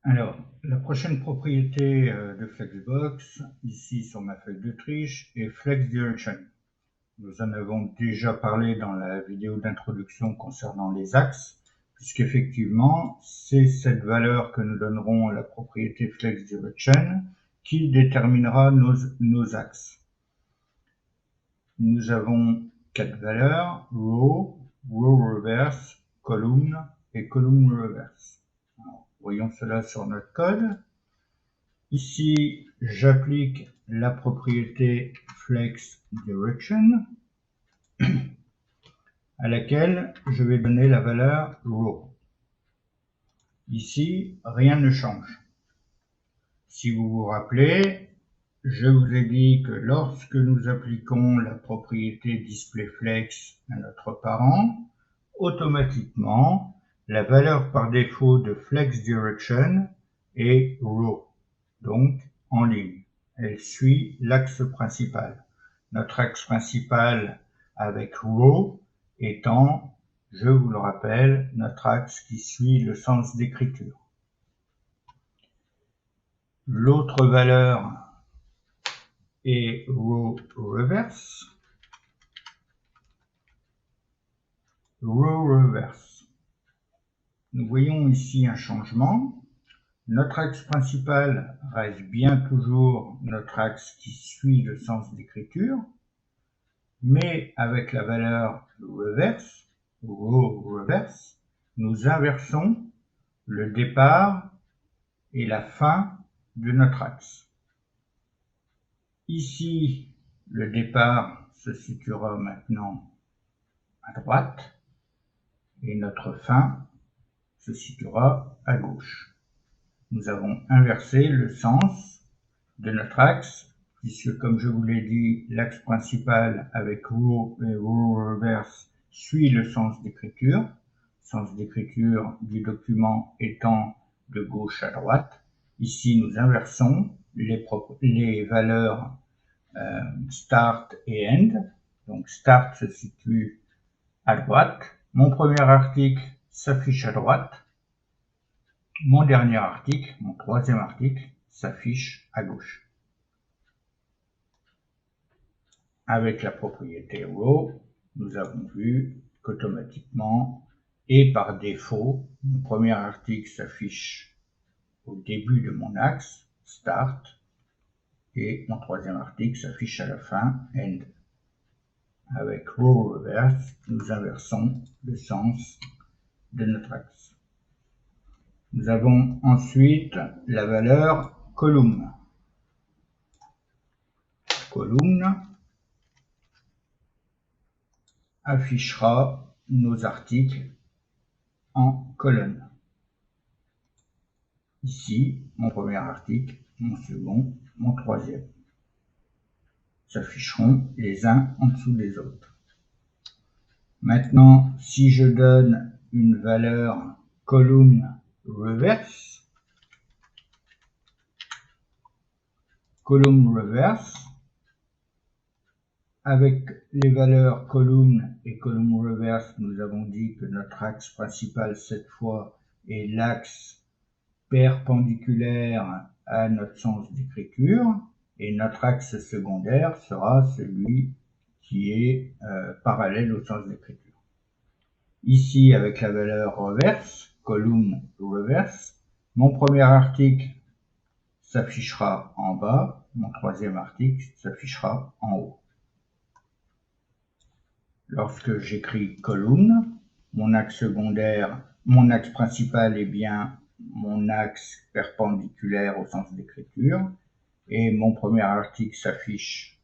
Alors, la prochaine propriété de Flexbox, ici sur ma feuille d'Autriche, est Flex Direction. Nous en avons déjà parlé dans la vidéo d'introduction concernant les axes, puisqu'effectivement, c'est cette valeur que nous donnerons à la propriété Flex Direction qui déterminera nos axes. Nous avons 4 valeurs, row, row reverse, column et column reverse. Alors, voyons cela sur notre code. Ici, j'applique la propriété Flex Direction à laquelle je vais donner la valeur row. Ici, rien ne change. Si vous vous rappelez, je vous ai dit que lorsque nous appliquons la propriété displayFlex à notre parent, automatiquement, la valeur par défaut de Flex Direction est row, donc en ligne. Elle suit l'axe principal. Notre axe principal avec row étant, je vous le rappelle, notre axe qui suit le sens d'écriture. L'autre valeur est row reverse. Row reverse. Nous voyons ici un changement. Notre axe principal reste bien toujours notre axe qui suit le sens d'écriture, mais avec la valeur reverse, row reverse, nous inversons le départ et la fin de notre axe. Ici, le départ se situera maintenant à droite et notre fin se situera à gauche. Nous avons inversé le sens de notre axe, puisque comme je vous l'ai dit, l'axe principal avec row et row reverse suit le sens d'écriture du document étant de gauche à droite. Ici, nous inversons les valeurs start et end. Donc start se situe à droite. Mon premier article s'affiche à droite. Mon dernier article, mon troisième article, s'affiche à gauche. Avec la propriété row, nous avons vu qu'automatiquement et par défaut, mon premier article s'affiche au début de mon axe, start, et mon troisième article s'affiche à la fin, end. Avec row reverse, nous inversons le sens de notre axe. Nous avons ensuite la valeur column. Column affichera nos articles en colonne. Ici, mon premier article, mon second, mon troisième s'afficheront les uns en dessous des autres. Maintenant, si je donne une valeur column reverse, avec les valeurs column et column reverse, nous avons dit que notre axe principal cette fois est l'axe perpendiculaire à notre sens d'écriture et notre axe secondaire sera celui qui est parallèle au sens d'écriture. Ici, avec la valeur reverse, column reverse, mon premier article s'affichera en bas, mon troisième article s'affichera en haut. Lorsque j'écris column, mon axe secondaire, mon axe principal est bien mon axe perpendiculaire au sens d'écriture et mon premier article s'affiche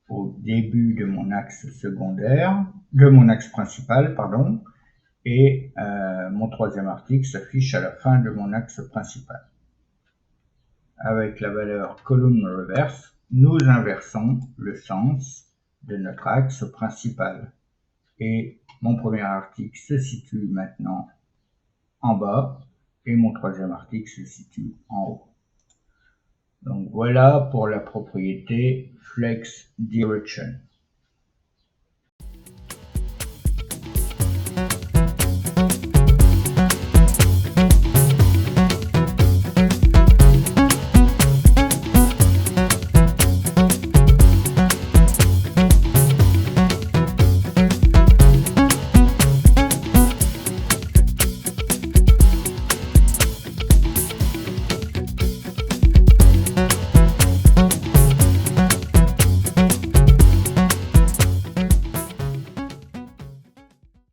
au début de mon axe secondaire, de mon axe principal, pardon, et mon troisième article s'affiche à la fin de mon axe principal. Avec la valeur column reverse, nous inversons le sens de notre axe principal. Et mon premier article se situe maintenant en bas et mon troisième article se situe en haut. Donc voilà pour la propriété Flex Direction.